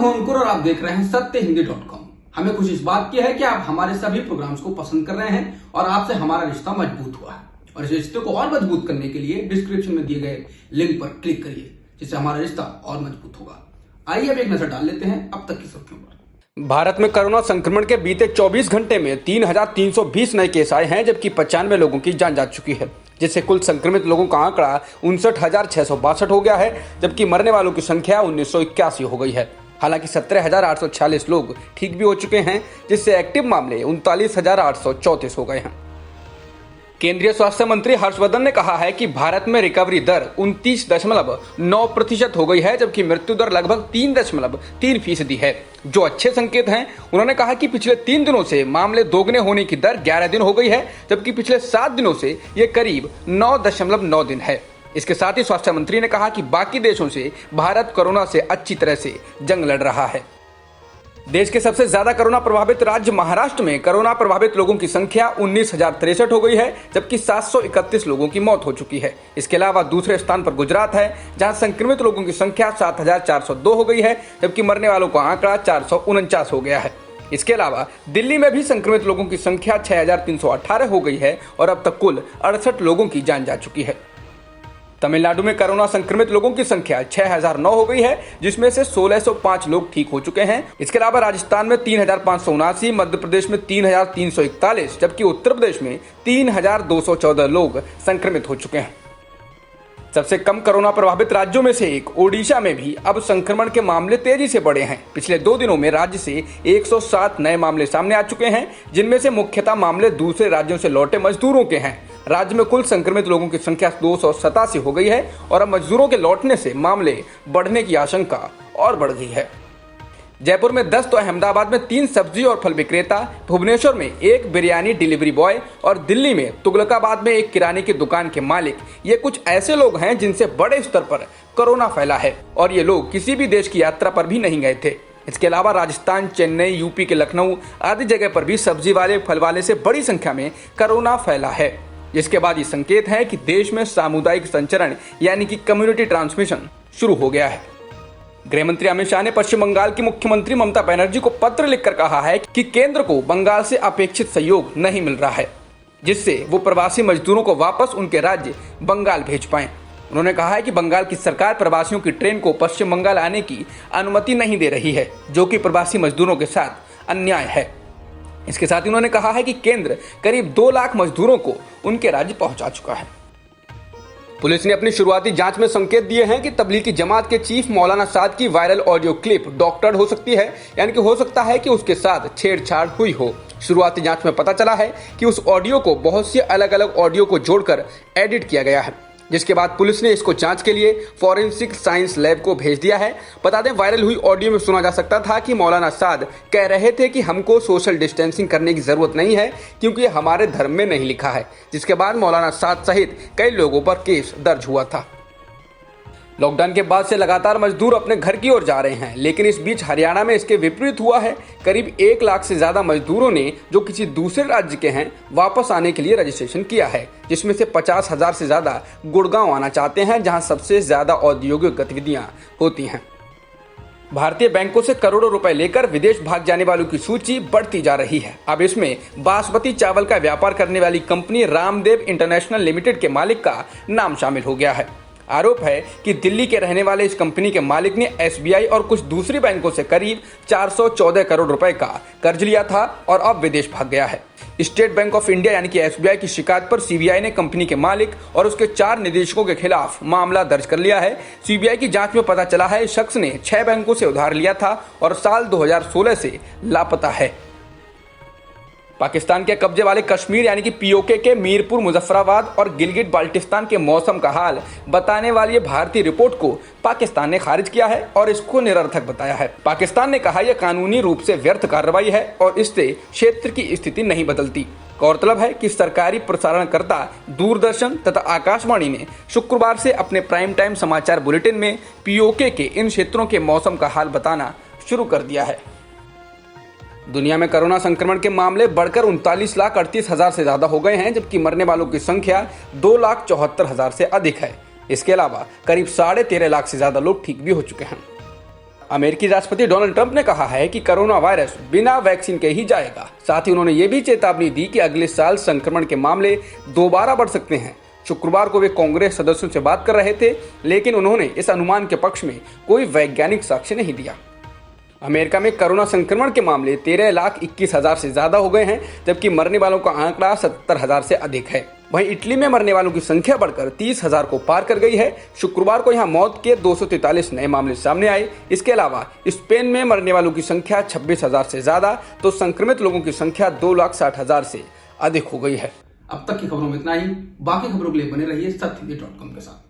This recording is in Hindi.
हूं अंकुर और आप देख रहे हैं सत्यहिंदी.com। हमें खुशी इस बात की है कि आप हमारे सभी प्रोग्राम्स को पसंद कर रहे हैं और आपसे हमारा रिश्ता मजबूत हुआ है। और इस रिश्ते को और मजबूत करने के लिए डिस्क्रिप्शन में दिए गए लिंक पर क्लिक करिए, जिससे हमारा रिश्ता और मजबूत होगा। आइए अब एक नजर डाल लेते हैं अब तक की सुर्खियों पर। भारत में कोरोना संक्रमण के बीते 24 घंटे में 3,320 नए केस आए हैं, जबकि 95 लोगों की जान जा चुकी है, जिससे कुल संक्रमित लोगों का आंकड़ा 59,662 हो गया है, जबकि मरने वालों की संख्या 1981 हो गई है। हालांकि 17,846 लोग ठीक भी हो चुके हैं, जिससे एक्टिव मामले 39,834 हो गए हैं। केंद्रीय स्वास्थ्य मंत्री हर्षवर्धन ने कहा है कि भारत में रिकवरी दर 29.9% हो गई है, जबकि मृत्यु दर लगभग 3.3% है, जो अच्छे संकेत हैं। उन्होंने कहा कि पिछले 3 दिनों से मामले दोगुने होने की दर 11 दिन हो गई है, जबकि पिछले 7 दिनों से ये करीब 9.9 दिन है। इसके साथ ही स्वास्थ्य मंत्री ने कहा कि बाकी देशों से भारत कोरोना से अच्छी तरह से जंग लड़ रहा है। देश के सबसे ज्यादा कोरोना प्रभावित राज्य महाराष्ट्र में कोरोना प्रभावित लोगों की संख्या 19,063 हो गई है, जबकि 731 लोगों की मौत हो चुकी है। इसके अलावा दूसरे स्थान पर गुजरात है, जहां संक्रमित लोगों की संख्या 7,402 हो गई है, जबकि मरने वालों का आंकड़ा 449 हो गया है। इसके अलावा दिल्ली में भी संक्रमित लोगों की संख्या 6,318 हो गई है और अब तक कुल 68 लोगों की जान जा चुकी है। तमिलनाडु में कोरोना संक्रमित लोगों की संख्या 6,009 हो गई है, जिसमें से 1,605 लोग ठीक हो चुके हैं। इसके अलावा राजस्थान में 3,579, मध्य प्रदेश में 3,341, जबकि उत्तर प्रदेश में 3,214 लोग संक्रमित हो चुके हैं। सबसे कम कोरोना प्रभावित राज्यों में से एक ओडिशा में भी अब संक्रमण के मामले तेजी से बढ़े हैं। पिछले 2 दिनों में राज्य से 107 नए मामले सामने आ चुके हैं, जिनमें से मुख्यतः मामले दूसरे राज्यों से लौटे मजदूरों के हैं। राज्य में कुल संक्रमित लोगों की संख्या 287 हो गई है और अब मजदूरों के लौटने से मामले बढ़ने की आशंका और बढ़ गई है। जयपुर में 10 तो अहमदाबाद में 3 सब्जी और फल विक्रेता, भुवनेश्वर में 1 बिरयानी डिलीवरी बॉय और दिल्ली में तुगलकाबाद में 1 किराने की दुकान के मालिक, ये कुछ ऐसे लोग हैं जिनसे बड़े स्तर पर कोरोना फैला है और ये लोग किसी भी देश की यात्रा पर भी नहीं गए थे। इसके अलावा राजस्थान, चेन्नई, यूपी के लखनऊ आदि जगह पर भी सब्जी वाले, फल वाले से बड़ी संख्या में कोरोना फैला है, जिसके बाद ये संकेत है कि देश में सामुदायिक संचरण यानी कि कम्युनिटी ट्रांसमिशन शुरू हो गया है। गृह मंत्री अमित शाह ने पश्चिम बंगाल की मुख्यमंत्री ममता बनर्जी को पत्र लिखकर कहा है कि केंद्र को बंगाल से अपेक्षित सहयोग नहीं मिल रहा है, जिससे वो प्रवासी मजदूरों को वापस उनके राज्य बंगाल भेज पाएं। उन्होंने कहा है कि बंगाल की सरकार प्रवासियों की ट्रेन को पश्चिम बंगाल आने की अनुमति नहीं दे रही है, जो कि प्रवासी मजदूरों के साथ अन्याय है। इसके साथ ही उन्होंने कहा है कि केंद्र करीब 2 लाख मजदूरों को उनके राज्य पहुंचा चुका है। पुलिस ने अपनी शुरुआती जांच में संकेत दिए हैं कि तबलीगी जमात के चीफ मौलाना साद की वायरल ऑडियो क्लिप डॉक्टर्ड हो सकती है, यानी कि हो सकता है कि उसके साथ छेड़छाड़ हुई हो। शुरुआती जांच में पता चला है कि उस ऑडियो को बहुत सी अलग अलग ऑडियो को जोड़कर एडिट किया गया है, जिसके बाद पुलिस ने इसको जांच के लिए फॉरेंसिक साइंस लैब को भेज दिया है। बता दें, वायरल हुई ऑडियो में सुना जा सकता था कि मौलाना साद कह रहे थे कि हमको सोशल डिस्टेंसिंग करने की जरूरत नहीं है, क्योंकि ये हमारे धर्म में नहीं लिखा है, जिसके बाद मौलाना साद सहित कई लोगों पर केस दर्ज हुआ था। लॉकडाउन के बाद से लगातार मजदूर अपने घर की ओर जा रहे हैं, लेकिन इस बीच हरियाणा में इसके विपरीत हुआ है। करीब 1 लाख से ज्यादा मजदूरों ने, जो किसी दूसरे राज्य के हैं, वापस आने के लिए रजिस्ट्रेशन किया है, जिसमें से 50,000 से ज्यादा गुड़गांव आना चाहते हैं, जहां सबसे ज्यादा औद्योगिक गतिविधियां होती हैं। भारतीय बैंकों से करोड़ों रुपए लेकर विदेश भाग जाने वालों की सूची बढ़ती जा रही है। अब इसमें बासमती चावल का व्यापार करने वाली कंपनी रामदेव इंटरनेशनल लिमिटेड के मालिक का नाम शामिल हो गया है। आरोप है कि दिल्ली के रहने वाले इस कंपनी के मालिक ने एसबीआई और कुछ दूसरी बैंकों से करीब 414 करोड़ रुपए का कर्ज लिया था और अब विदेश भाग गया है। स्टेट बैंक ऑफ इंडिया यानी कि एसबीआई की शिकायत पर सीबीआई ने कंपनी के मालिक और उसके 4 निदेशकों के खिलाफ मामला दर्ज कर लिया है। सीबीआई की जांच में पता चला है इस शख्स ने 6 बैंकों से उधार लिया था और साल 2016 से लापता है। पाकिस्तान के कब्जे वाले कश्मीर यानी कि पीओके के मीरपुर, मुजफ्फराबाद और गिलगिट बाल्टिस्तान के मौसम का हाल बताने वाली भारतीय रिपोर्ट को पाकिस्तान ने खारिज किया है और इसको निरर्थक बताया है। पाकिस्तान ने कहा यह कानूनी रूप से व्यर्थ कार्रवाई है और इससे क्षेत्र की स्थिति नहीं बदलती। गौरतलब है कि सरकारी प्रसारणकर्ता दूरदर्शन तथा आकाशवाणी ने शुक्रवार से अपने प्राइम टाइम समाचार बुलेटिन में पीओके के इन क्षेत्रों के मौसम का हाल बताना शुरू कर दिया है। दुनिया में कोरोना संक्रमण के मामले बढ़कर 39,38,000 से ज्यादा हो गए हैं, जबकि मरने वालों की संख्या 2,74,000 से अधिक है। इसके अलावा करीब 13.5 लाख से ज्यादा लोग ठीक भी हो चुके हैं। अमेरिकी राष्ट्रपति डोनाल्ड ट्रंप ने कहा है कि कोरोना वायरस बिना वैक्सीन के ही जाएगा। साथ ही उन्होंने ये भी चेतावनी दी कि अगले साल संक्रमण के मामले दोबारा बढ़ सकते हैं। शुक्रवार को वे कांग्रेस सदस्यों से बात कर रहे थे, लेकिन उन्होंने इस अनुमान के पक्ष में कोई वैज्ञानिक साक्ष्य नहीं दिया। अमेरिका में कोरोना संक्रमण के मामले 13,21,000 से ज्यादा हो गए हैं, जबकि मरने वालों का आंकड़ा 70,000 से अधिक है। वहीं इटली में मरने वालों की संख्या बढ़कर 30,000 को पार कर गई है। शुक्रवार को यहां मौत के 243 नए मामले सामने आए। इसके अलावा स्पेन में मरने वालों की संख्या 26,000 से ज्यादा, तो संक्रमित लोगों की संख्या 2,60,000 से अधिक हो गई है। अब तक की खबरों में इतना ही। बाकी खबरों के लिए बने रहिए सत्य हिंदी.com के साथ।